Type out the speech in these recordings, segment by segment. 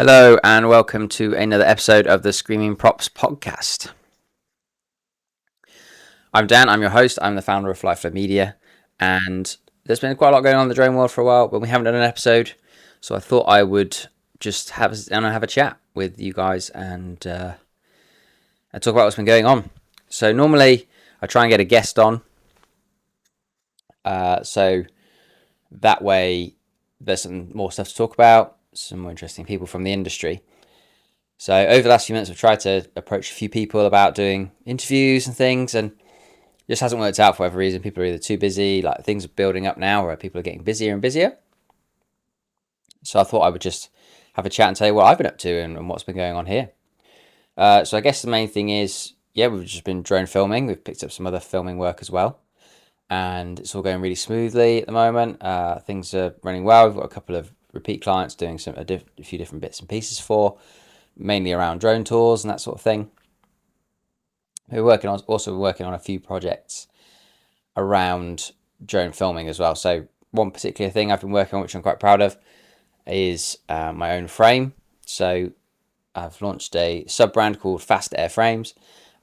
Hello and welcome to another episode of the Screaming Props podcast. I'm Dan, I'm your host, I'm the founder of Flyflow Media, and there's been quite a lot going on in the drone world for a while, but we haven't done an episode, so I thought I would just have a chat with you guys and talk about what's been going on. So normally I try and get a guest on, so that way there's some more stuff to talk about, some more interesting people from the industry. So over the last few months, I've tried to approach a few people about doing interviews and things, and it just hasn't worked out for whatever reason. People are either too busy, like things are building up now where people are getting busier and busier. So I thought I would just have a chat and tell you what I've been up to and what's been going on here. So I guess the main thing is, we've just been drone filming. We've picked up some other filming work as well, and it's all going really smoothly at the moment. Things are running well. We've got a couple of repeat clients doing a few different bits and pieces for, mainly around drone tours and that sort of thing. We're also working on a few projects around drone filming as well. So one particular thing I've been working on, which I'm quite proud of, is my own frame. So I've launched a sub brand called Fast Air Frames,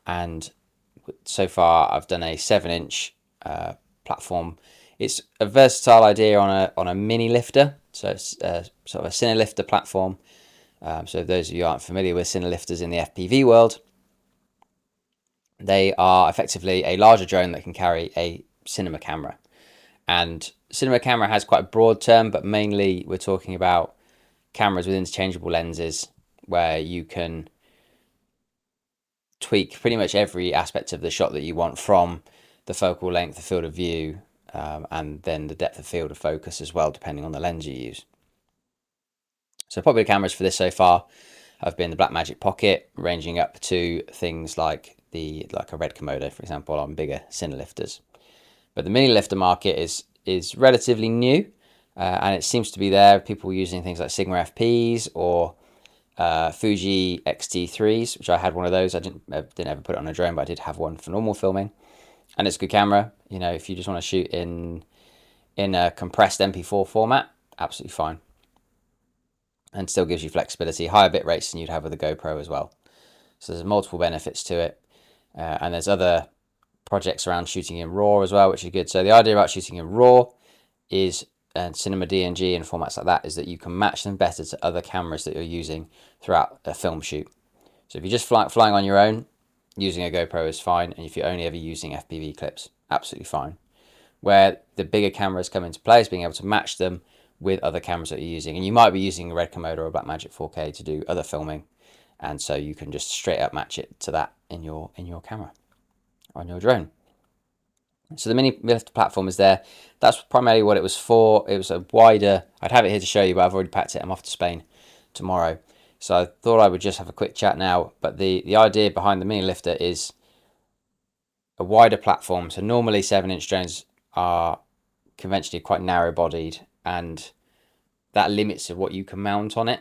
and so far I've done a 7-inch platform. It's a versatile idea on a mini lifter, so it's sort of a cine lifter platform. So those of you who aren't familiar with cine lifters in the FPV world, they are effectively a larger drone that can carry a cinema camera. And cinema camera has quite a broad term, but mainly we're talking about cameras with interchangeable lenses where you can tweak pretty much every aspect of the shot that you want, from the focal length, the field of view, and then the depth of field of focus as well, depending on the lens you use. So popular cameras for this so far have been the Blackmagic Pocket, ranging up to things like a Red Komodo, for example, on bigger cine lifters. But the mini lifter market is relatively new, and it seems to be there. People using things like Sigma FPs or Fuji XT3s, which I had one of those. I didn't ever put it on a drone, but I did have one for normal filming, and it's a good camera. You know, if you just want to shoot in a compressed MP4 format, absolutely fine, and still gives you flexibility, higher bit rates than you'd have with a GoPro as well. So there's multiple benefits to it, and there's other projects around shooting in RAW as well, which is good. So the idea about shooting in RAW is, and cinema DNG and formats like that, is that you can match them better to other cameras that you're using throughout a film shoot. So if you're just flying on your own, using a GoPro is fine, and if you're only ever using FPV clips, absolutely fine. Where the bigger cameras come into play is being able to match them with other cameras that you're using, and you might be using a Red Komodo or a Blackmagic 4K to do other filming, and so you can just straight up match it to that in your camera on your drone. So the mini lift platform is there. That's primarily what it was for. It was a wider, I'd have it here to show you, but I've already packed it. I'm off to Spain tomorrow. So I thought I would just have a quick chat now. But the idea behind the mini lifter is a wider platform. So normally 7-inch drones are conventionally quite narrow bodied, and that limits what you can mount on it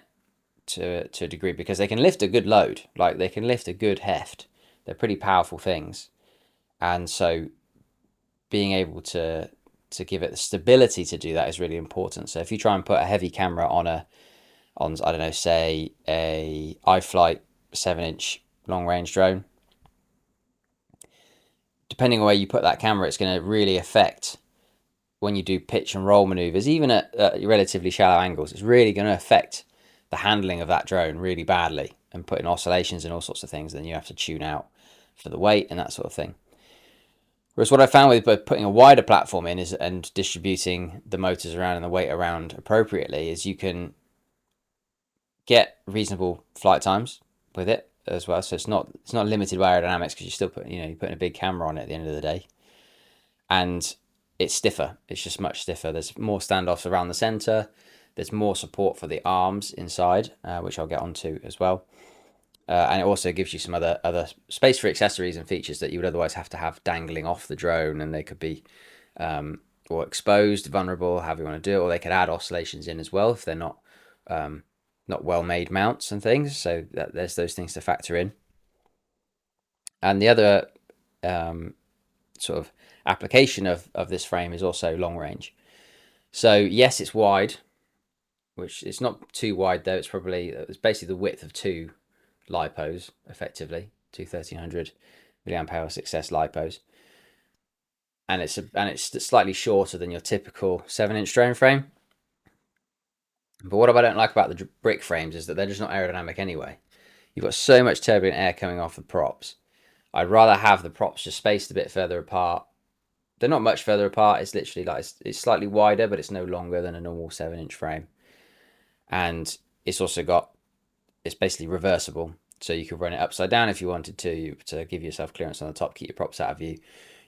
to a degree, because they can lift a good load. Like, they can lift a good heft. They're pretty powerful things. And so being able to give it the stability to do that is really important. So if you try and put a heavy camera on I don't know, say a iFlight 7-inch long range drone, depending on where you put that camera, it's going to really affect when you do pitch and roll maneuvers, even at relatively shallow angles. It's really going to affect the handling of that drone really badly, and put in oscillations and all sorts of things. Then you have to tune out for the weight and that sort of thing. Whereas what I found with putting a wider platform in and distributing the motors around and the weight around appropriately is you can get reasonable flight times with it as well. So it's not limited by aerodynamics, because you still you're putting a big camera on it at the end of the day, and it's stiffer. It's just much stiffer. There's more standoffs around the center. There's more support for the arms inside, which I'll get onto as well. And it also gives you some other space for accessories and features that you would otherwise have to have dangling off the drone, and they could be or exposed, vulnerable, however you want to do it, or they could add oscillations in as well if they're not well-made mounts and things. So there's those things to factor in. And the other sort of application of this frame is also long range. So yes, it's wide, which it's not too wide though. It's basically the width of two lipos, effectively, two 1300 milliamp hour success lipos, and it's slightly shorter than your typical 7-inch drone frame. But what I don't like about the brick frames is that they're just not aerodynamic anyway. You've got so much turbulent air coming off the props. I'd rather have the props just spaced a bit further apart. They're not much further apart. It's literally like it's slightly wider, but it's no longer than a normal 7-inch frame. And it's also got, it's basically reversible. So you could run it upside down if you wanted to give yourself clearance on the top, keep your props out of view.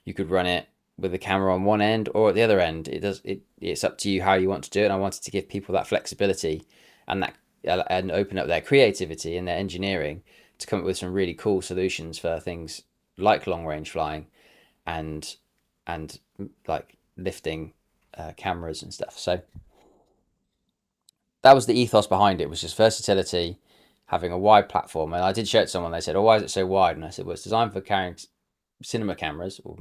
You could run it with the camera on one end or at the other end. It's up to you how you want to do it. And I wanted to give people that flexibility and open up their creativity and their engineering to come up with some really cool solutions for things like long range flying and like lifting cameras and stuff. So that was the ethos behind it, was just versatility, having a wide platform. And I did show it to someone. They said, "Oh, why is it so wide?" And I said, "Well, it's designed for carrying cinema cameras or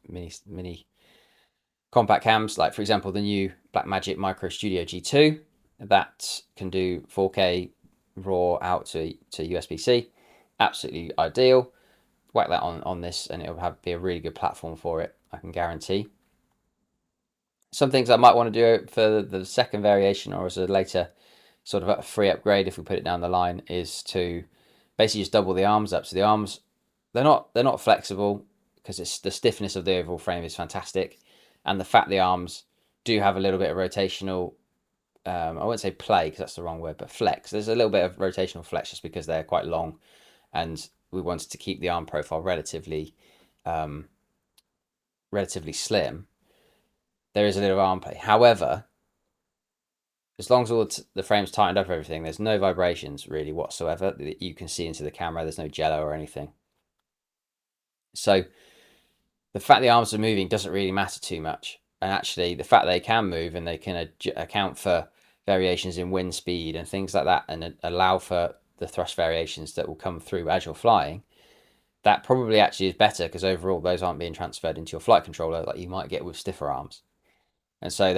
mini compact cams. Like, for example, the new Blackmagic Micro Studio G2 that can do 4K RAW out to USB-C. Absolutely ideal. Whack that on this, and it'll be a really good platform for it, I can guarantee. Some things I might want to do for the second variation or as a later sort of a free upgrade if we put it down the line is to basically just double the arms up. So the arms, they're not flexible because it's the stiffness of the overall frame is fantastic, and the fact the arms do have a little bit of rotational. I won't say play because that's the wrong word, but flex. There's a little bit of rotational flex just because they're quite long, and we wanted to keep the arm profile relatively slim. There is a little arm play. However, as long as all the frame's tightened up everything, there's no vibrations really whatsoever that you can see into the camera. There's no jello or anything. So the fact the arms are moving doesn't really matter too much. And actually, the fact they can move and they can account for variations in wind speed and things like that and allow for the thrust variations that will come through as you're flying, that probably actually is better because overall those aren't being transferred into your flight controller like you might get with stiffer arms. And so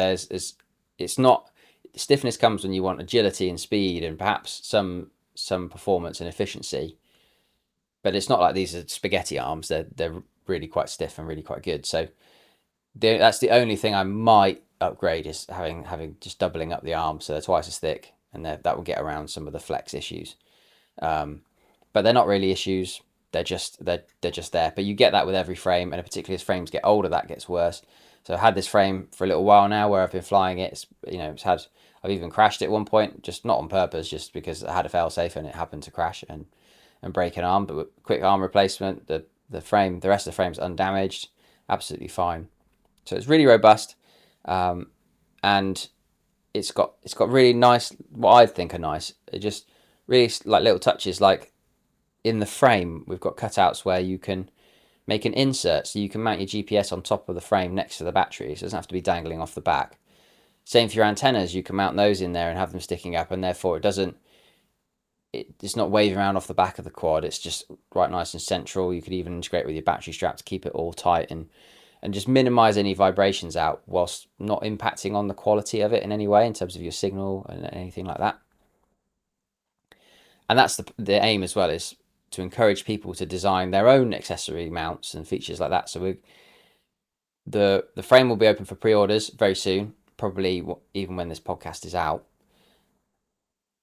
it's not, stiffness comes when you want agility and speed and perhaps some performance and efficiency, but it's not like these are spaghetti arms. They're really quite stiff and really quite good. So that's the only thing I might upgrade is having just doubling up the arms so they're twice as thick, and that will get around some of the flex issues. But they're not really issues. They're just there. But you get that with every frame, and particularly as frames get older, that gets worse. So I had this frame for a little while now, where I've been flying it. I've even crashed it at one point, just not on purpose, just because I had a fail safe and it happened to crash and break an arm. But with quick arm replacement, the rest of the frame's undamaged, absolutely fine. So it's really robust, and it's got really nice, what I think are nice, it just really like little touches, like in the frame we've got cutouts where you can make an insert so you can mount your GPS on top of the frame next to the battery, so it doesn't have to be dangling off the back. Same for your antennas, you can mount those in there and have them sticking up, and therefore it's not waving around off the back of the quad, it's just right nice and central. You could even integrate with your battery strap to keep it all tight and just minimize any vibrations out whilst not impacting on the quality of it in any way in terms of your signal and anything like that. And that's the aim as well, is to encourage people to design their own accessory mounts and features like that. So the frame will be open for pre-orders very soon, probably even when this podcast is out.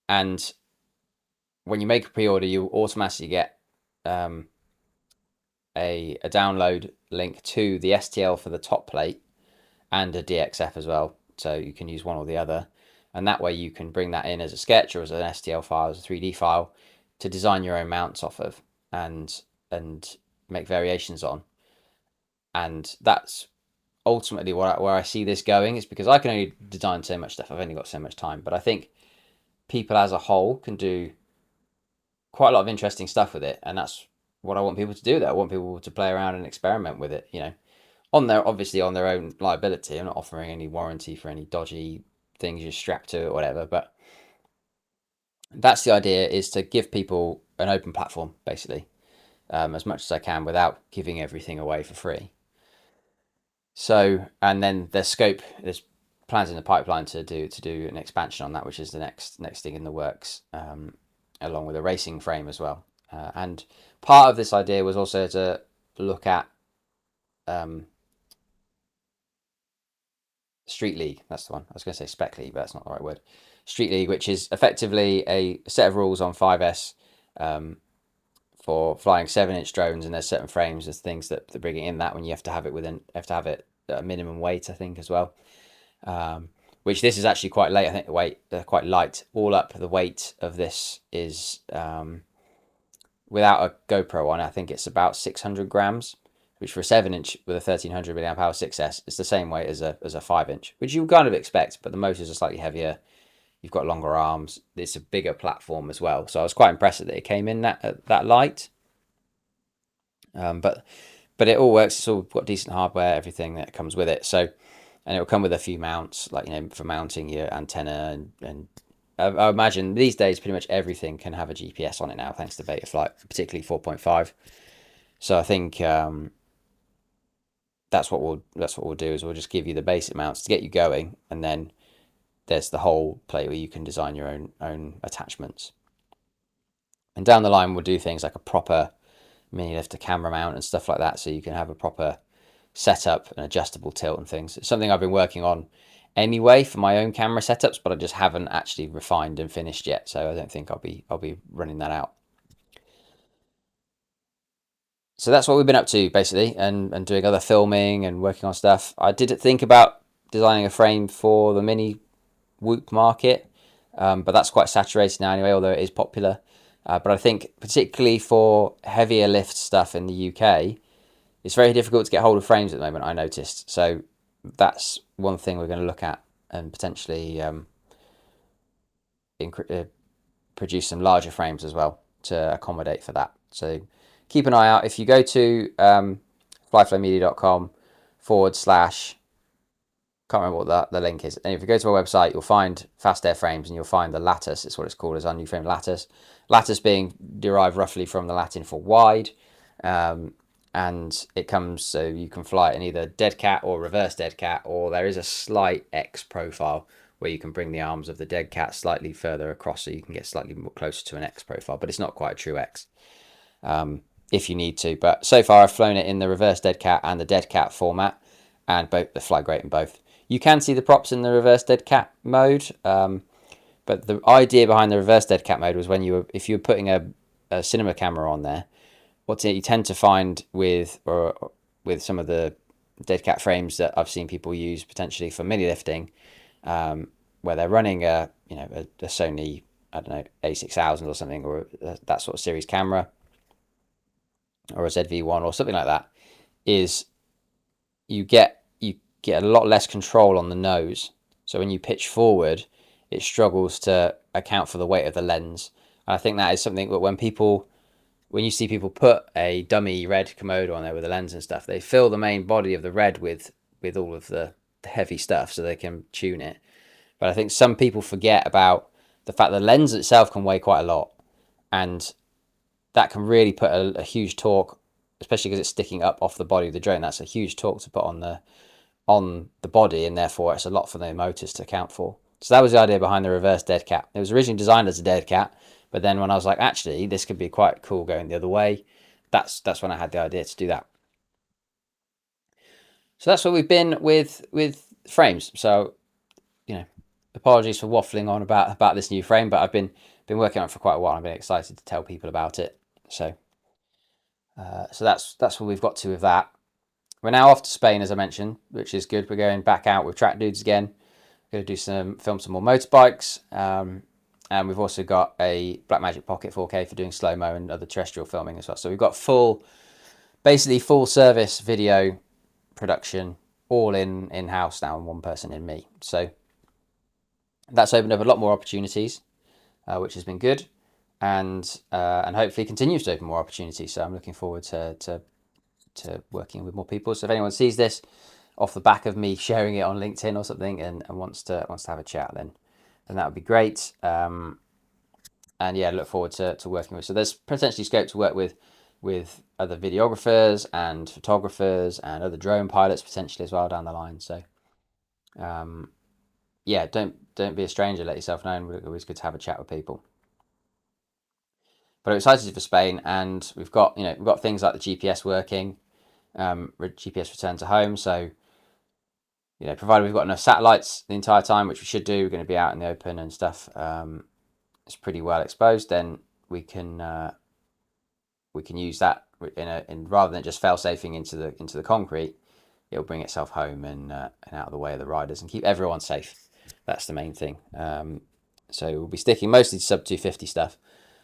And when you make a pre-order, you automatically get a download link to the STL for the top plate and a DXF as well. So you can use one or the other. And that way you can bring that in as a sketch or as an STL file, as a 3D file, to design your own mounts off of and make variations on. And that's ultimately where I see this going, is because I can only design so much stuff. I've only got so much time. But I think people as a whole can do quite a lot of interesting stuff with it. And that's what I want people to do there. I want people to play around and experiment with it, obviously on their own liability. I'm not offering any warranty for any dodgy things you're strapped to or whatever, but that's the idea, is to give people an open platform basically, as much as I can without giving everything away for free. So, and then there's plans in the pipeline to do an expansion on that, which is the next thing in the works, along with a racing frame as well. And part of this idea was also to look at Street League. That's the one. I was going to say Spec League, but that's not the right word. Street League, which is effectively a set of rules on 5S for flying 7-inch drones, and there's certain frames, there's things that they're bringing in that when you have to have it at a minimum weight, I think, as well. Which this is actually quite late. I think the weight quite light. All up, the weight of this is without a GoPro on. I think it's about 600 grams, which for a 7-inch with a 1300 milliamp hour 6S, it's the same weight as a 5-inch, which you kind of expect, but the motors are slightly heavier. You've got longer arms. It's a bigger platform as well. So I was quite impressed that it came in that light. But it all works. It's all got decent hardware, everything that comes with it. So, and it will come with a few mounts, like, for mounting your antenna, and I imagine these days pretty much everything can have a GPS on it now, thanks to Betaflight, particularly 4.5. So I think that's what we'll do, is we'll just give you the basic mounts to get you going, and then there's the whole play where you can design your own attachments. And down the line, we'll do things like a proper mini lifter camera mount and stuff like that, so you can have a proper setup and adjustable tilt and things. It's something I've been working on anyway for my own camera setups, but I just haven't actually refined and finished yet, so I don't think I'll be running that out. So that's what we've been up to basically, and doing other filming and working on stuff. I did think about designing a frame for the mini Whoop market, but that's quite saturated now anyway, although it is popular. But I think particularly for heavier lift stuff in the UK, it's very difficult to get hold of frames at the moment, I noticed. So that's one thing we're going to look at, and potentially produce some larger frames as well to accommodate for that. So keep an eye out. If you go to flyflowmedia.com / can't remember what the link is. And if you go to our website, you'll find fast air frames, and you'll find the lattice. It's what it's called, as our new frame lattice. Lattice being derived roughly from the Latin for wide. And it comes so you can fly it in either dead cat or reverse dead cat, or there is a slight X profile where you can bring the arms of the dead cat slightly further across, so you can get slightly more closer to an X profile, but it's not quite a true X if you need to. But so far I've flown it in the reverse dead cat and the dead cat format, and both they fly great in both. You can see the props in the reverse dead cat mode, but the idea behind the reverse dead cat mode was if you were putting a cinema camera on there, what you tend to find with some of the dead cat frames that I've seen people use potentially for mini lifting, where they're running a Sony, I don't know, A6000 or something, or that sort of series camera, or a ZV-1 or something like that, is you get a lot less control on the nose. So when you pitch forward, it struggles to account for the weight of the lens. And I think that is something that when you see people put a dummy red Komodo on there with a lens and stuff, they fill the main body of the red with all of the heavy stuff so they can tune it. But I think some people forget about the fact that the lens itself can weigh quite a lot, and that can really put a huge torque, especially because it's sticking up off the body of the drone. That's a huge torque to put on the body, and therefore it's a lot for the motors to account for. So that was the idea behind the reverse dead cat. It was originally designed as a dead cat, but then when I was like, actually, this could be quite cool going the other way, that's when I had the idea to do that. So that's what we've been with frames. So, apologies for waffling on about this new frame, but I've been working on it for quite a while. I've been excited to tell people about it. So that's what we've got to with that. We're now off to Spain, as I mentioned, which is good. We're going back out with track dudes again. We're going to film some more motorbikes. And we've also got a Blackmagic Pocket 4K for doing slow-mo and other terrestrial filming as well. So we've got basically full service video production, all in-house now, and one person in me. So that's opened up a lot more opportunities, which has been good, and hopefully continues to open more opportunities. So I'm looking forward to working with more people. So if anyone sees this off the back of me sharing it on LinkedIn or something, and wants to have a chat, then that would be great. And yeah, look forward to working with. So there's potentially scope to work with other videographers and photographers and other drone pilots potentially as well down the line. So yeah, don't be a stranger. Let yourself know. And it's always good to have a chat with people. But I'm excited for Spain, and we've got things like the GPS working, GPS return to home. So provided we've got enough satellites the entire time, which we should do, we're going to be out in the open and stuff. It's pretty well exposed. Then we can uh, we can use that in rather than just fail safing into the concrete. It'll bring itself home and out of the way of the riders and keep everyone safe. That's the main thing. So we'll be sticking mostly to sub 250 stuff.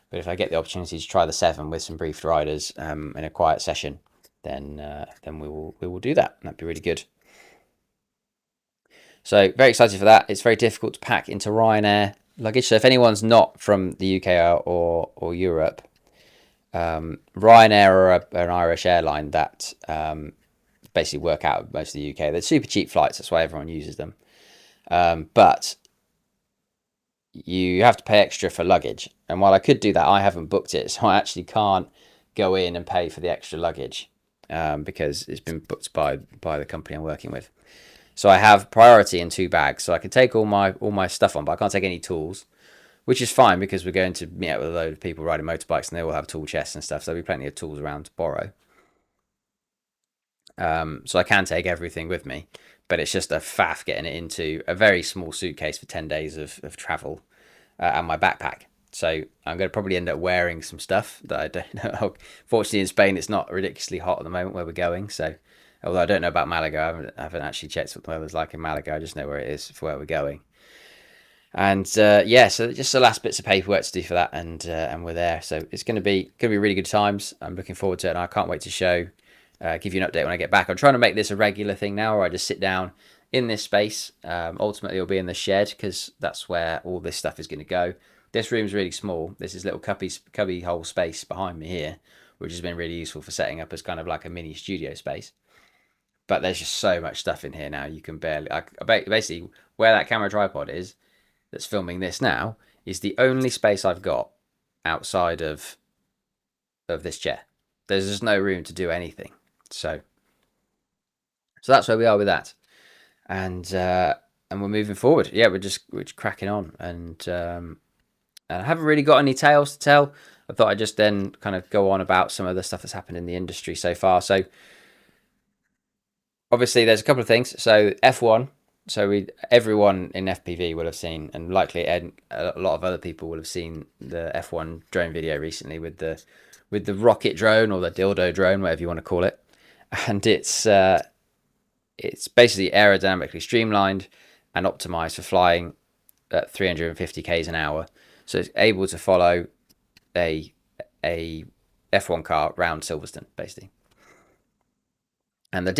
But if I get the opportunity to try the 7 with some briefed riders in a quiet session, then we will do that. That'd be really good. So very excited for that. It's very difficult to pack into Ryanair luggage. So if anyone's not from the UK or Europe, Ryanair are an Irish airline that basically work out of most of the UK. They're super cheap flights. That's why everyone uses them. But you have to pay extra for luggage. And while I could do that, I haven't booked it. So I actually can't go in and pay for the extra luggage because it's been booked by the company I'm working with. So I have priority in 2 bags. So I can take all my stuff on, but I can't take any tools, which is fine because we're going to meet up with a load of people riding motorbikes and they all have tool chests and stuff. So there'll be plenty of tools around to borrow. So I can take everything with me, but it's just a faff getting it into a very small suitcase for 10 days of travel and my backpack. So I'm going to probably end up wearing some stuff that I don't know. Fortunately, in Spain, it's not ridiculously hot at the moment where we're going. So, although I don't know about Malaga, I haven't actually checked what the weather's like in Malaga. I just know where it is for where we're going. And yeah, so just the last bits of paperwork to do for that, and we're there. So it's going to be really good times. I'm looking forward to it, and I can't wait to give you an update when I get back. I'm trying to make this a regular thing now, where I just sit down in this space. Ultimately, it'll be in the shed because that's where all this stuff is going to go. This room's really small. This is little cubby hole space behind me here, which has been really useful for setting up as kind of like a mini studio space. But there's just so much stuff in here now. You can barely. Basically, where that camera tripod is, that's filming this now, is the only space I've got outside of this chair. There's just no room to do anything. So that's where we are with that, and we're moving forward. Yeah, we're just cracking on, and I haven't really got any tales to tell. I thought I'd just then kind of go on about some of the stuff that's happened in the industry so far. So obviously there's a couple of things. So F1. So everyone in FPV will have seen, and likely a lot of other people will have seen the F1 drone video recently with the rocket drone or the dildo drone, whatever you want to call it, and it's basically aerodynamically streamlined and optimized for flying at 350 k's an hour. So it's able to follow a F1 car around Silverstone, basically. And the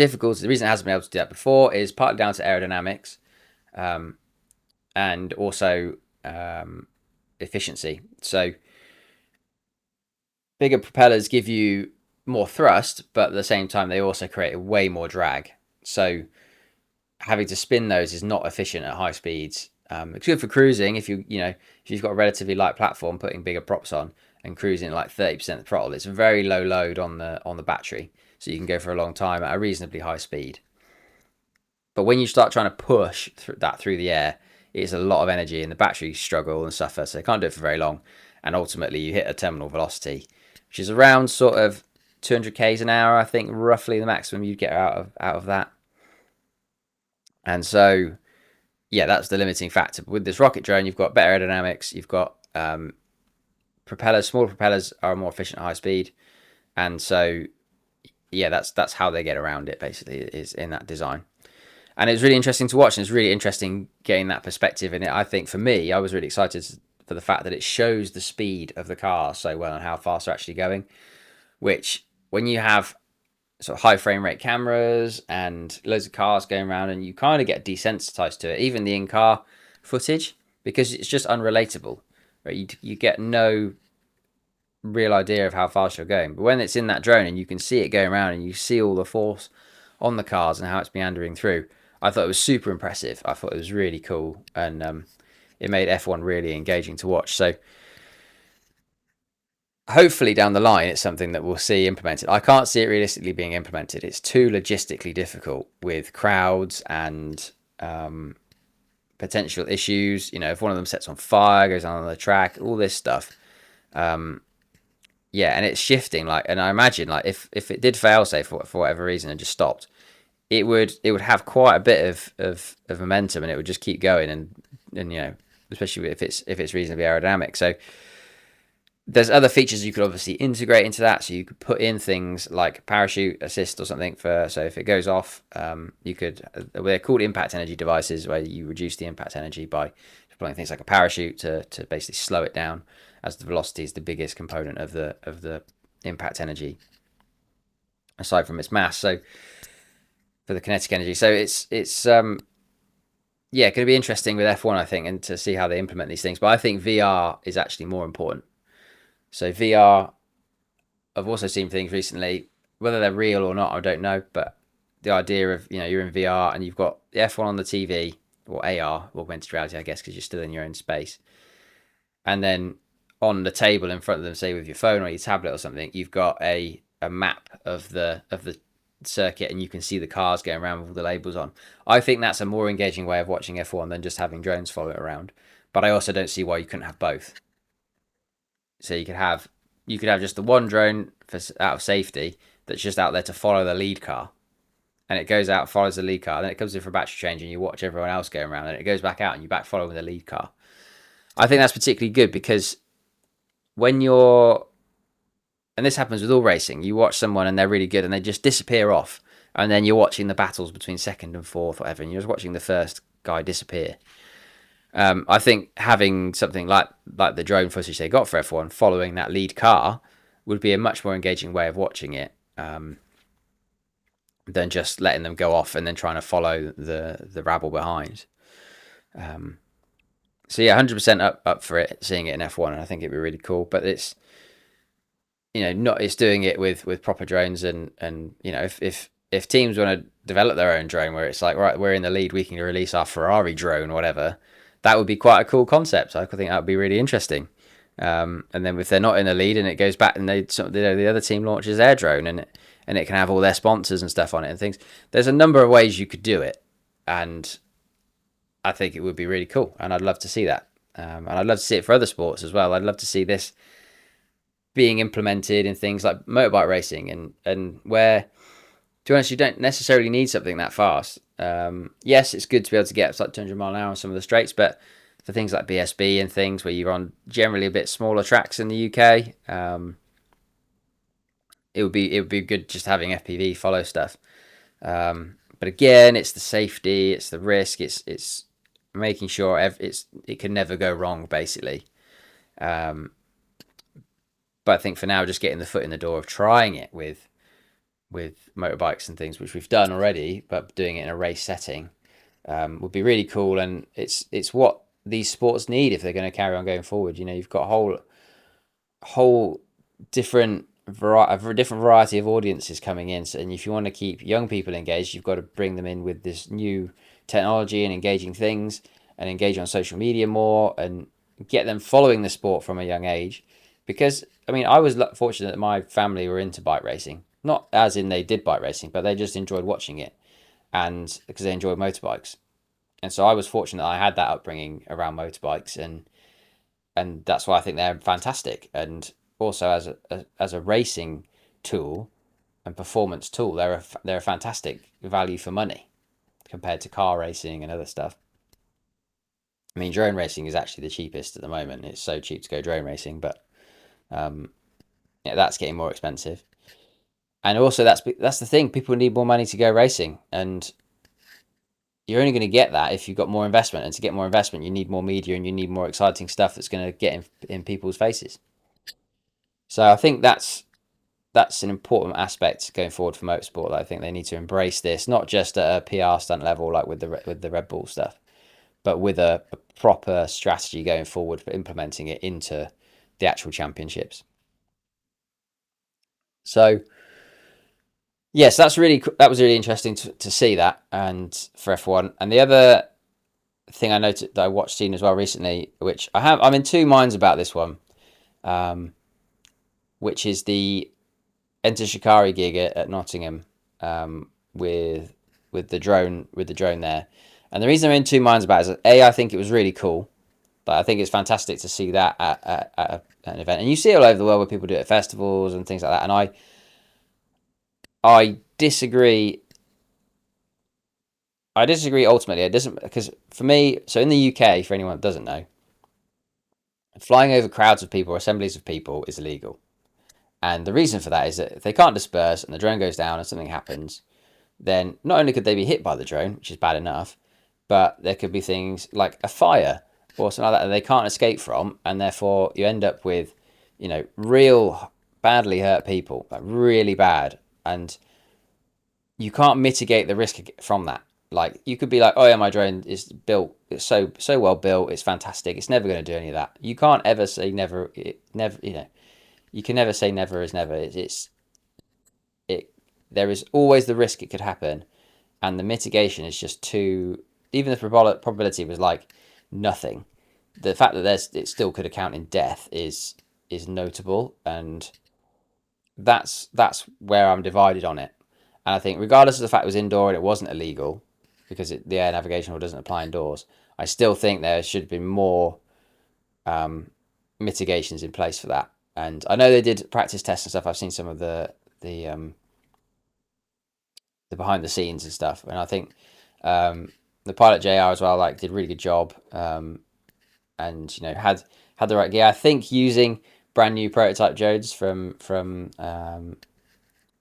reason it hasn't been able to do that before is partly down to aerodynamics, and also efficiency. So bigger propellers give you more thrust, but at the same time they also create way more drag. So having to spin those is not efficient at high speeds. It's good for cruising if you've got a relatively light platform, putting bigger props on and cruising at like 30% throttle. It's a very low load on the battery, so you can go for a long time at a reasonably high speed. But when you start trying to push that through the air, it's a lot of energy, and the batteries struggle and suffer, so they can't do it for very long. And ultimately, you hit a terminal velocity, which is around sort of 200 k's an hour, I think, roughly the maximum you'd get out of that. And so yeah, that's the limiting factor. With this rocket drone, you've got better aerodynamics, you've got propellers. Smaller propellers are more efficient at high speed, and so yeah, that's how they get around it. Basically, is in that design, and it's really interesting to watch. And it's really interesting getting that perspective in it. I think for me, I was really excited for the fact that it shows the speed of the car so well and how fast they're actually going. Which, when you have sort of high frame rate cameras and loads of cars going around, and you kind of get desensitized to it, even the in-car footage, because it's just unrelatable, right? You get no real idea of how fast you're going, but when it's in that drone and you can see it going around and you see all the force on the cars and how it's meandering through, I thought it was super impressive. I thought it was really cool, and it made F1 really engaging to watch. So hopefully down the line it's something that we'll see implemented. I can't see it realistically being implemented. It's too logistically difficult with crowds and potential issues. You know, if one of them sets on fire, goes on the track, all this stuff. Yeah, and it's shifting. Like, and I imagine like if it did fail, say for whatever reason, and just stopped, it would have quite a bit of momentum, and it would just keep going, and you know, especially if it's reasonably aerodynamic. So there's other features you could obviously integrate into that. So you could put in things like parachute assist or something for, so if it goes off, you could, they're called impact energy devices, where you reduce the impact energy by deploying things like a parachute to basically slow it down, as the velocity is the biggest component of the impact energy aside from its mass. So for the kinetic energy, so it's yeah, going to be interesting with F1, I think, and to see how they implement these things. But I think VR is actually more important. So VR, I've also seen things recently, whether they're real or not, I don't know. But the idea of, you know, you're in VR and you've got the F1 on the TV, or AR, augmented reality, I guess, because you're still in your own space. And then on the table in front of them, say with your phone or your tablet or something, you've got a map of the circuit, and you can see the cars going around with all the labels on. I think that's a more engaging way of watching F1 than just having drones follow it around. But I also don't see why you couldn't have both. So you could have just the one drone for out of safety that's just out there to follow the lead car, and it goes out, follows the lead car, then it comes in for a battery change, and you watch everyone else going around, and it goes back out, and you back follow the lead car. I think that's particularly good because when you're, and this happens with all racing, you watch someone and they're really good and they just disappear off, and then you're watching the battles between second and fourth, whatever, and you're just watching the first guy disappear. I think having something like the drone footage they got for F1 following that lead car would be a much more engaging way of watching it, than just letting them go off and then trying to follow the rabble behind. So yeah, 100% up for it, seeing it in F1, and I think it'd be really cool. But it's, you know, not, it's doing it with proper drones, and you know, if teams want to develop their own drone where it's like, right, we're in the lead, we can release our Ferrari drone or whatever, that would be quite a cool concept. I think that would be really interesting. And then if they're not in the lead and it goes back, and the other team launches their drone, and it can have all their sponsors and stuff on it and things. There's a number of ways you could do it, and I think it would be really cool, and I'd love to see that. And I'd love to see it for other sports as well. I'd love to see this being implemented in things like motorbike racing, and where, to be honest, you don't necessarily need something that fast. Yes, it's good to be able to get up to like 200 mile an hour on some of the straights, but for things like BSB and things where you're on generally a bit smaller tracks in the UK, it would be good just having FPV follow stuff. But again, it's the safety, it's the risk, it's making sure it can never go wrong, basically. But I think for now, just getting the foot in the door of trying it with motorbikes and things, which we've done already, but doing it in a race setting, would be really cool. And it's what these sports need if they're going to carry on going forward. You know, you've got a whole different variety of audiences coming in, and if you want to keep young people engaged, you've got to bring them in with this new technology and engaging things, and engage on social media more, and get them following the sport from a young age. Because I mean, I was fortunate that my family were into bike racing, not as in they did bike racing, but they just enjoyed watching it, and because they enjoyed motorbikes. And so I was fortunate that I had that upbringing around motorbikes, and that's why I think they're fantastic. And also as a racing tool and performance tool, they're a fantastic value for money compared to car racing and other stuff. I mean, drone racing is actually the cheapest at the moment. It's so cheap to go drone racing, but yeah, that's getting more expensive. And also, that's the thing. People need more money to go racing, and you're only going to get that if you've got more investment. And to get more investment, you need more media, and you need more exciting stuff that's going to get in people's faces. So I think that's an important aspect going forward for motorsport. I think they need to embrace this, not just at a PR stunt level like with the Red Bull stuff, but with a proper strategy going forward for implementing it into the actual championships. So yes, that was really interesting to see that, and for F1. And the other thing I noted that I watched seen as well recently, which I'm in two minds about this one, which is the Enter Shikari gig at Nottingham, with the drone there. And the reason I'm in two minds about it is that A, I think it was really cool. But I think it's fantastic to see that at an event, and you see it all over the world where people do it at festivals and things like that. And I disagree. I disagree ultimately. It doesn't, because for me, so in the UK, for anyone that doesn't know, flying over crowds of people or assemblies of people is illegal. And the reason for that is that if they can't disperse and the drone goes down and something happens, then not only could they be hit by the drone, which is bad enough, but there could be things like a fire or something like that they can't escape from, and therefore you end up with, real badly hurt people, like really bad, and you can't mitigate the risk from that. Like you could be like, oh yeah, my drone is built, it's so well built, it's fantastic, it's never going to do any of that. You can't ever say never. Never, you can never say never is never. It. There is always the risk it could happen, and the mitigation is just too. Even the probability was like nothing. The fact that it still could account in death is notable, and that's where I'm divided on it. And I think regardless of the fact it was indoor and it wasn't illegal, because the air navigation rule doesn't apply indoors, I still think there should have been more mitigations in place for that. And I know they did practice tests and stuff. I've seen some of the the behind the scenes and stuff, and I think the pilot JR as well did a really good job, and had the right gear. I think using brand new prototype drones from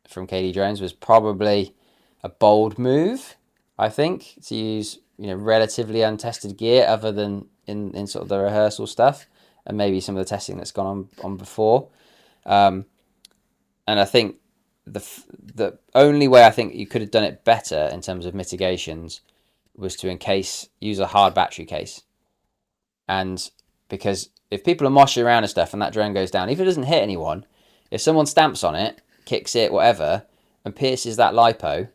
KD Drones was probably a bold move. I think to use relatively untested gear, other than in sort of the rehearsal stuff and maybe some of the testing that's gone on before. And I think the only way I think you could have done it better in terms of mitigations was to use a hard battery case. And because if people are moshing around and stuff and that drone goes down, even if it doesn't hit anyone, if someone stamps on it, kicks it, whatever, and pierces that lipo,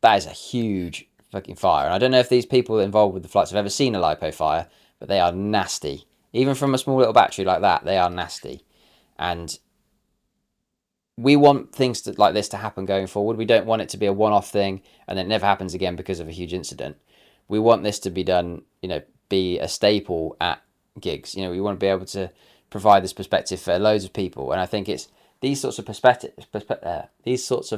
that is a huge fucking fire. And I don't know if these people involved with the flights have ever seen a lipo fire, but they are nasty. Even from a small little battery like that, they are nasty. And we want things like this to happen going forward. We don't want it to be a one-off thing and then it never happens again because of a huge incident. We want this to be done, be a staple at gigs. We want to be able to provide this perspective for loads of people. And I think it's these sorts of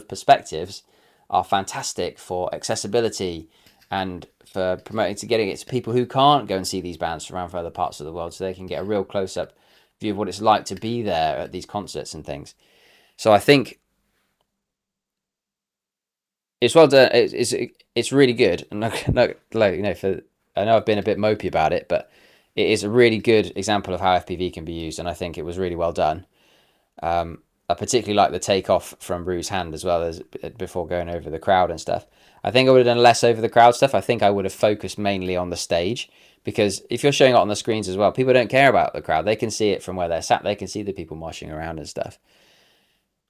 perspectives are fantastic for accessibility and for promoting to getting it to people who can't go and see these bands from around further parts of the world, so they can get a real close-up view of what it's like to be there at these concerts and things. So I think it's well done. It's really good. And for I know I've been a bit mopey about it, but it is a really good example of how FPV can be used, and I think it was really well done. I particularly like the takeoff from Rue's hand as well as before going over the crowd and stuff. I think I would have done less over the crowd stuff. I think I would have focused mainly on the stage, because if you're showing it on the screens as well, people don't care about the crowd. They can see it from where they're sat. They can see the people moshing around and stuff.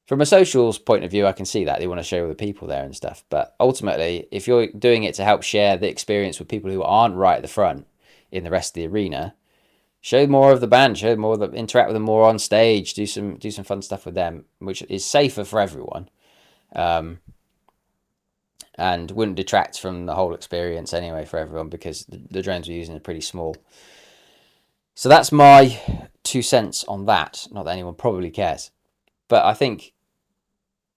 From a socials point of view, I can see that they want to show the people there and stuff. But ultimately, if you're doing it to help share the experience with people who aren't right at the front in the rest of the arena, show more of the band, interact with them more on stage, do some fun stuff with them, which is safer for everyone, and wouldn't detract from the whole experience anyway for everyone, because the drones we're using are pretty small. So that's my 2 cents on that. Not that anyone probably cares, but I think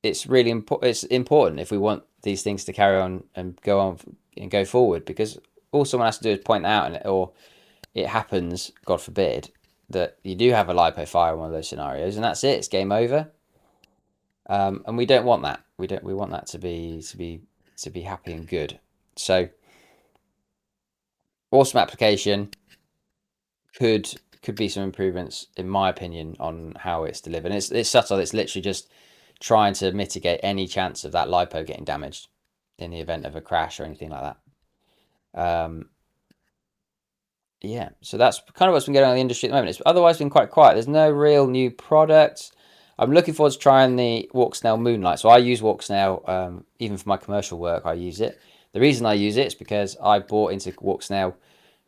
it's really important if we want these things to carry on and go forward, because all someone has to do is point out, or it happens, God forbid, that you do have a lipo fire in one of those scenarios, and that's it. It's game over. And we don't want that. We want that to be happy and good. So awesome application. Could be some improvements, in my opinion, on how it's delivered. And it's subtle. It's literally just trying to mitigate any chance of that lipo getting damaged in the event of a crash or anything like that. Yeah, so that's kind of what's been going on in the industry at the moment. It's otherwise been quite quiet. There's no real new products. I'm looking forward to trying the Walksnail Moonlight. So I use Walksnail, even for my commercial work, I use it. The reason I use it is because I bought into Walksnail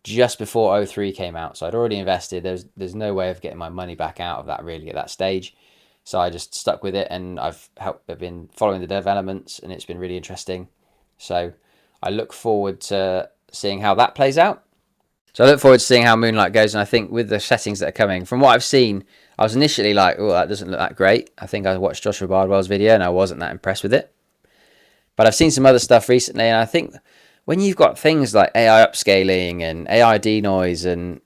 just before O3 came out. So I'd already invested. There's no way of getting my money back out of that really at that stage. So I just stuck with it, and I've been following the developments, and it's been really interesting. So I look forward to seeing how that plays out. So I look forward to seeing how Moonlight goes, and I think with the settings that are coming, from what I've seen, I was initially like, oh, that doesn't look that great. I think I watched Joshua Bardwell's video and I wasn't that impressed with it. But I've seen some other stuff recently, and I think when you've got things like AI upscaling and AI denoise and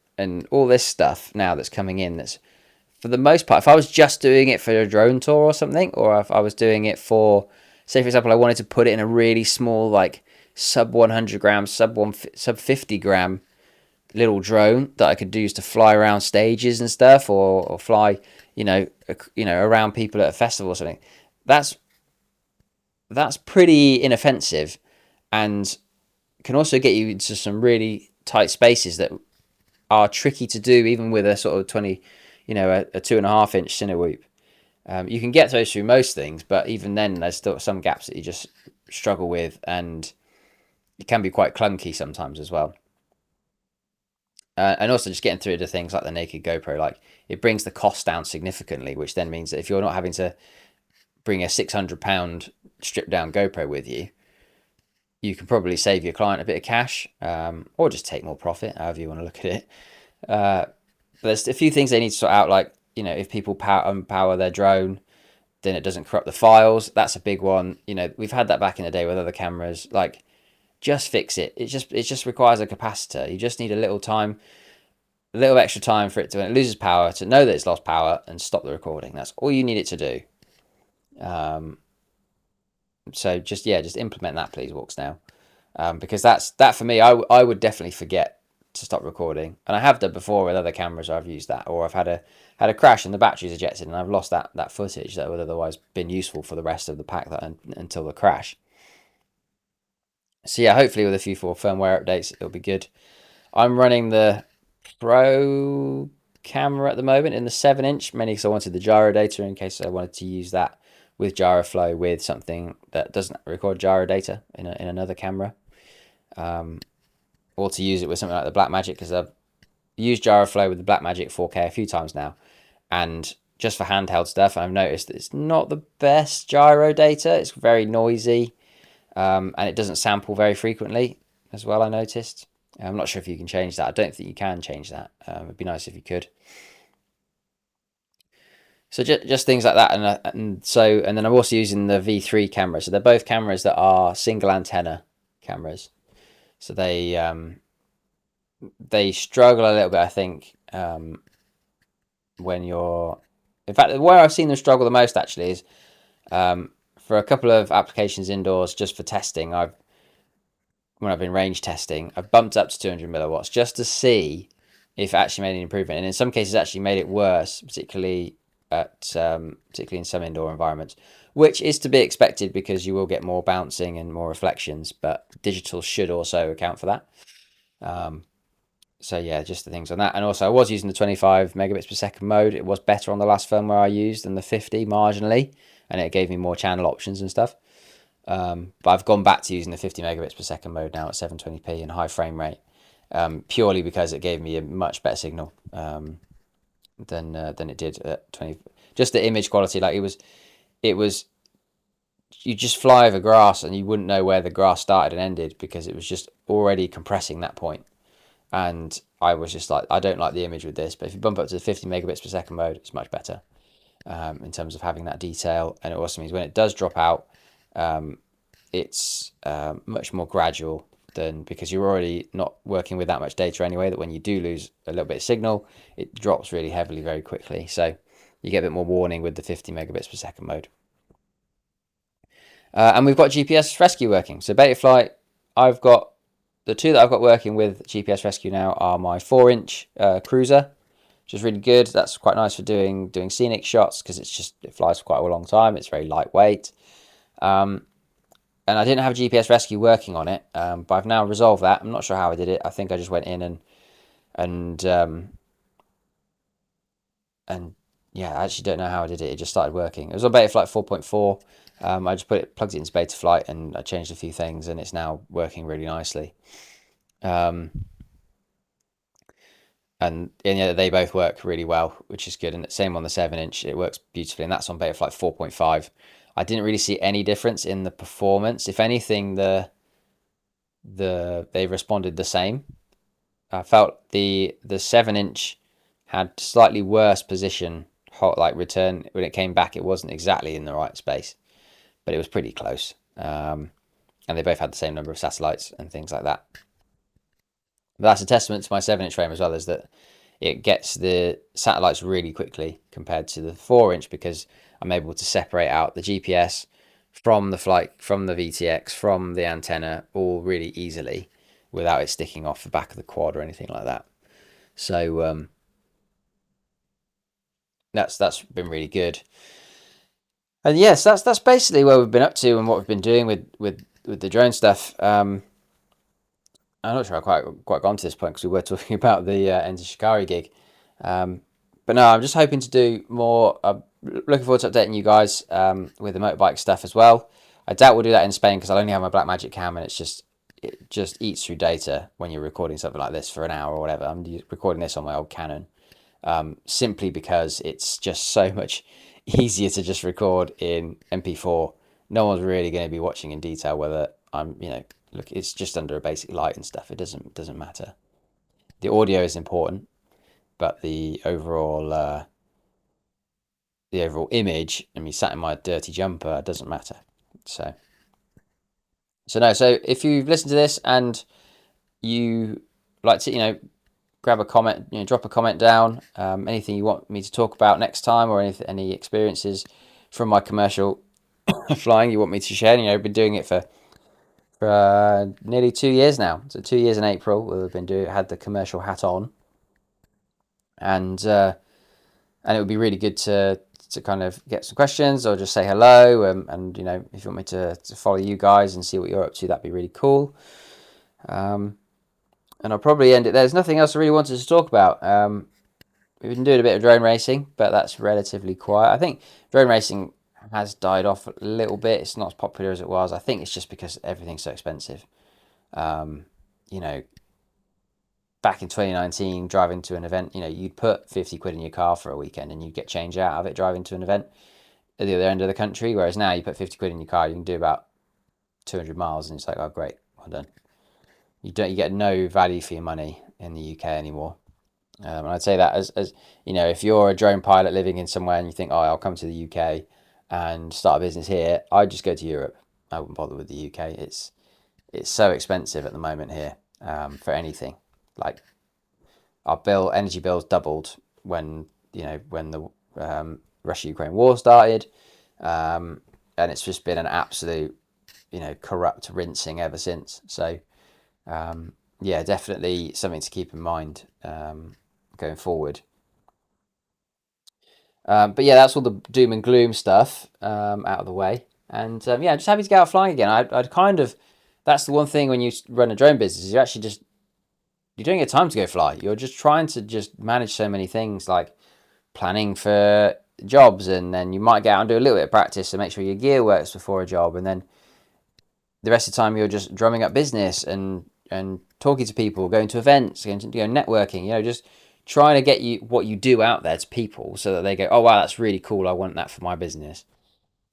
all this stuff now that's coming in, that's for the most part, if I was just doing it for a drone tour or something, or if I was doing it for, say for example, I wanted to put it in a really small, like sub 100 grams, sub 50 gram little drone that I could use to fly around stages and stuff, or fly, around people at a festival or something. That's pretty inoffensive, and can also get you into some really tight spaces that are tricky to do, even with a sort of 20, a 2.5 inch Cinewhoop. You can get those through most things, but even then, there's still some gaps that you just struggle with, and it can be quite clunky sometimes as well. And also just getting through to things like the naked GoPro, like it brings the cost down significantly, which then means that if you're not having to bring a £600 stripped down GoPro with you, you can probably save your client a bit of cash, or just take more profit, however you want to look at it. But there's a few things they need to sort out, like, if people unpower their drone, then it doesn't corrupt the files. That's a big one. We've had that back in the day with other cameras. Like, just fix it. It just requires a capacitor. You just need a little extra time for it to, when it loses power, to know that it's lost power and stop the recording. That's all you need it to do. So just implement that, please, Walks Now, because that for me, I would definitely forget to stop recording, and I have done before with other cameras. I've used that, or I've had a crash and the battery's ejected, and I've lost that footage that would otherwise been useful for the rest of the pack until the crash. So yeah, hopefully with a few more firmware updates, it'll be good. I'm running the Pro camera at the moment in the 7-inch, mainly because I wanted the gyro data in case I wanted to use that with Gyroflow with something that doesn't record gyro data in another camera, or to use it with something like the Blackmagic, because I've used Gyroflow with the Blackmagic 4K a few times now, and just for handheld stuff, I've noticed that it's not the best gyro data. It's very noisy, and it doesn't sample very frequently as well, I noticed. I'm not sure if you can change that. I don't think you can change that. It'd be nice if you could. So just things like that, and then I'm also using the V3 camera. So they're both cameras that are single antenna cameras. So they struggle a little bit, I think, when you're. In fact, where I've seen them struggle the most actually is for a couple of applications indoors, just for testing. When I've been range testing, I've bumped up to 200 milliwatts just to see if it actually made any improvement, and in some cases actually made it worse, particularly in some indoor environments, which is to be expected because you will get more bouncing and more reflections, but digital should also account for that. So yeah, just the things on that. And also I was using the 25 megabits per second mode. It was better on the last firmware I used than the 50 marginally, and it gave me more channel options and stuff. But I've gone back to using the 50 megabits per second mode now at 720p and high frame rate, purely because it gave me a much better signal than it did at 20. Just the image quality, like it was you just fly over grass and you wouldn't know where the grass started and ended because it was just already compressing that point. And I was just like, I don't like the image with this, but if you bump up to the 50 megabits per second mode, it's much better in terms of having that detail. And it also means when it does drop out, it's much more gradual than, because you're already not working with that much data anyway, that when you do lose a little bit of signal, it drops really heavily very quickly. So you get a bit more warning with the 50 megabits per second mode. And we've got GPS rescue working. So Betaflight, I've got the two that I've got working with GPS rescue now are my 4-inch cruiser, which is really good. That's quite nice for doing scenic shots because it flies for quite a long time. It's very lightweight. And I didn't have GPS rescue working on it, but I've now resolved that. I'm not sure how I did it. I think I just went in and yeah, I actually don't know how I did it. It just started working. It was on Betaflight 4.4. I just plugged it into Betaflight and I changed a few things, and it's now working really nicely. And yeah, they both work really well, which is good. And the same on the 7-inch, it works beautifully, and that's on Betaflight 4.5. I didn't really see any difference in the performance. If anything, the they responded the same. I felt the 7 inch had slightly worse position, like return when it came back. It wasn't exactly in the right space, but it was pretty close. And they both had the same number of satellites and things like that. But that's a testament to my 7 inch frame as well, is that it gets the satellites really quickly compared to the 4 inch, because I'm able to separate out the GPS from the flight, from the VTX, from the antenna, all really easily without it sticking off the back of the quad or anything like that. So that's been really good. And yes, that's basically where we've been up to and what we've been doing with the drone stuff. I'm not sure I quite gone to this point because we were talking about the Enter Shikari gig. Um, but no, I'm just hoping to do more. I'm looking forward to updating you guys with the motorbike stuff as well. I doubt we'll do that in Spain because I'll only have my Blackmagic cam, and it just eats through data when you're recording something like this for an hour or whatever. I'm recording this on my old Canon, simply because it's just so much easier to just record in MP4. No one's really going to be watching in detail whether look, it's just under a basic light and stuff. It doesn't matter. The audio is important, but the overall image, and me sat in my dirty jumper, doesn't matter. So no. So if you've listened to this and you like to, grab a comment, drop a comment down. Anything you want me to talk about next time, or any experiences from my commercial flying you want me to share. I've been doing it for nearly 2 years now. So 2 years in April, we've been had the commercial hat on, and it would be really good to kind of get some questions or just say hello. And if you want me to follow you guys and see what you're up to, that'd be really cool. And I'll probably end it there. There's nothing else I really wanted to talk about. We've been doing a bit of drone racing, but that's relatively quiet. I think drone racing has died off a little bit. It's not as popular as it was. I think it's just because everything's so expensive. Um, you know, Back in 2019, driving to an event, you'd put 50 quid in your car for a weekend and you'd get change out of it driving to an event at the other end of the country. Whereas now you put 50 quid in your car, you can do about 200 miles, and it's like, oh, great, well done. You get no value for your money in the UK anymore. And I'd say that as if you're a drone pilot living in somewhere and you think, oh, I'll come to the UK and start a business here, I'd just go to Europe. I wouldn't bother with the UK. It's so expensive at the moment here, for anything. Like, our energy bills doubled when the Russia-Ukraine war started, and it's just been an absolute corrupt rinsing ever since. So yeah, definitely something to keep in mind going forward. But yeah, that's all the doom and gloom stuff out of the way. And yeah, I'm just happy to get out flying again. I'd kind of, that's the one thing when you run a drone business, you don't get time to go fly. You're just trying to just manage so many things, like planning for jobs, and then you might get out and do a little bit of practice to make sure your gear works before a job, and then the rest of the time you're just drumming up business and talking to people, going to events, going to networking, just trying to get what you do out there to people so that they go, oh wow, that's really cool, I want that for my business.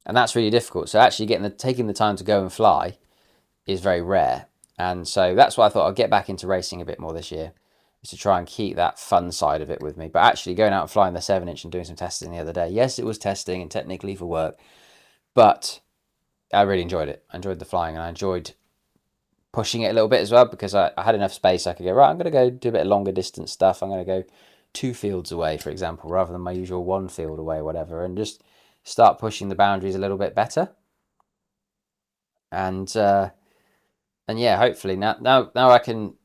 And that's really difficult. So actually taking the time to go and fly is very rare. And so that's why I thought I'd get back into racing a bit more this year, is to try and keep that fun side of it with me. But actually going out and flying the 7 inch and doing some testing the other day, yes, it was testing and technically for work, but I really enjoyed it. I enjoyed the flying, and I enjoyed pushing it a little bit as well, because I had enough space. I could go, right, I'm going to go do a bit of longer distance stuff. I'm going to go 2 fields away, for example, rather than my usual 1 field away, whatever, and just start pushing the boundaries a little bit better. And yeah, hopefully now I can.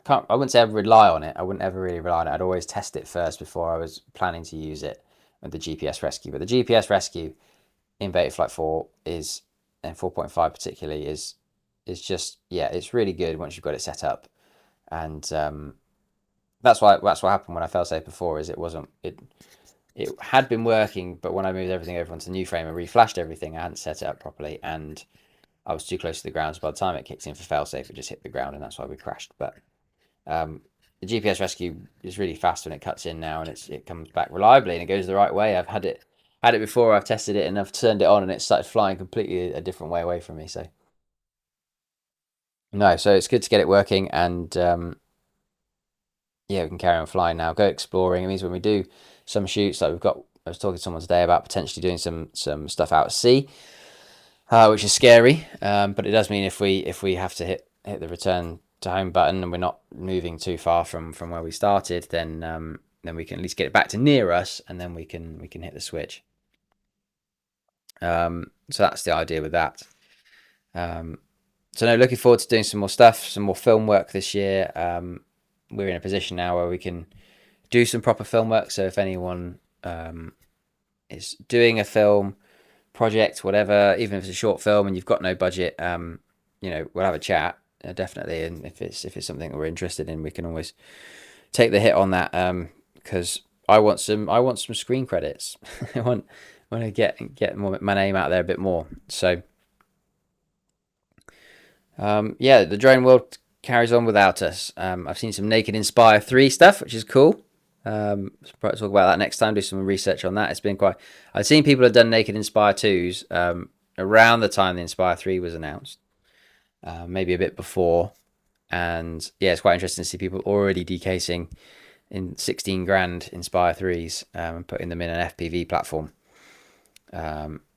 I wouldn't say I rely on it. I wouldn't ever really rely on it. I'd always test it first before I was planning to use it with the GPS rescue. But the GPS rescue in Betaflight 4 and 4.5 particularly, is just, yeah, it's really good once you've got it set up. And that's what happened when I fell safe before, is it had been working, but when I moved everything over onto the new frame and reflashed everything, I hadn't set it up properly, and I was too close to the ground. So by the time it kicked in for failsafe, it just hit the ground, and that's why we crashed. But the GPS rescue is really fast when it cuts in now, and it comes back reliably and it goes the right way. I've had it before. I've tested it and I've turned it on, and it started flying completely a different way away from me. So No, so it's good to get it working, and yeah, we can carry on flying now. Go exploring. It means when we do some shoots, like I was talking to someone today about potentially doing some stuff out at sea, which is scary. But it does mean if we have to hit the return to home button and we're not moving too far from where we started, then we can at least get it back to near us, and then we can hit the switch. So that's the idea with that. Um, so no, looking forward to doing some more stuff, some more film work this year. We're in a position now where we can do some proper film work. So if anyone is doing a film project, whatever, even if it's a short film and you've got no budget, we'll have a chat, definitely. And if it's something that we're interested in, we can always take the hit on that. Because I want some screen credits. I want to get my name out there a bit more. So yeah, the drone world carries on without us. I've seen some Naked Inspire 3 stuff, which is cool. Probably talk about that next time. Do some research on that. It's been quite. I've seen people have done Naked Inspire 2s around the time the Inspire 3 was announced, maybe a bit before. And yeah, it's quite interesting to see people already decasing in 16 grand Inspire 3s and putting them in an FPV platform.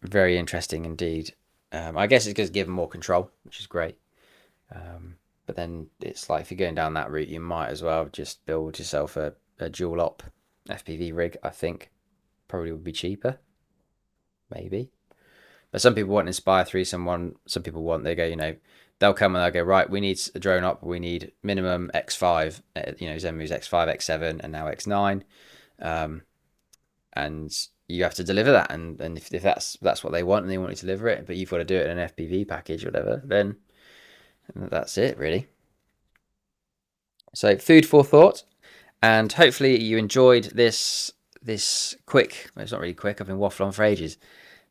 Very interesting indeed. I guess it's because give them more control, which is great. But then it's like if you're going down that route, you might as well just build yourself a dual op FPV rig. I think probably would be cheaper, maybe. But some people want Inspire 3, some people want, they go, they'll come and they'll go, right, we need a drone op, we need minimum X5, Zenmu's X5, X7, and now X9. And you have to deliver that. And if that's what they want and they want you to deliver it, but you've got to do it in an FPV package or whatever, then that's it, really. So food for thought, and hopefully you enjoyed this quick. Well, it's not really quick. I've been waffling on for ages,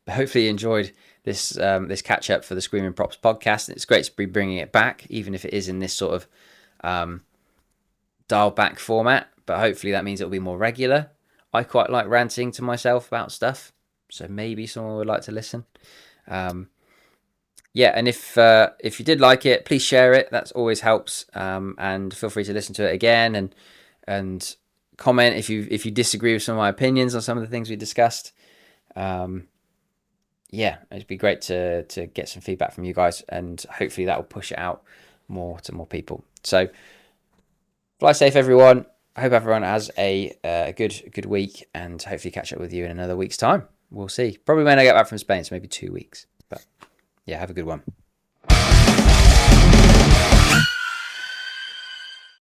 but hopefully you enjoyed this catch up for the Screaming Props podcast. It's great to be bringing it back, even if it is in this sort of dialed back format. But hopefully that means it'll be more regular. I quite like ranting to myself about stuff, so maybe someone would like to listen. Yeah, and if you did like it, please share it. That always helps. And feel free to listen to it again and comment if you disagree with some of my opinions on some of the things we discussed. Yeah, it'd be great to get some feedback from you guys, and hopefully that will push it out more to more people. So fly safe, everyone. I hope everyone has a good week, and hopefully catch up with you in another week's time. We'll see. Probably when I get back from Spain, so maybe 2 weeks. But yeah, have a good one.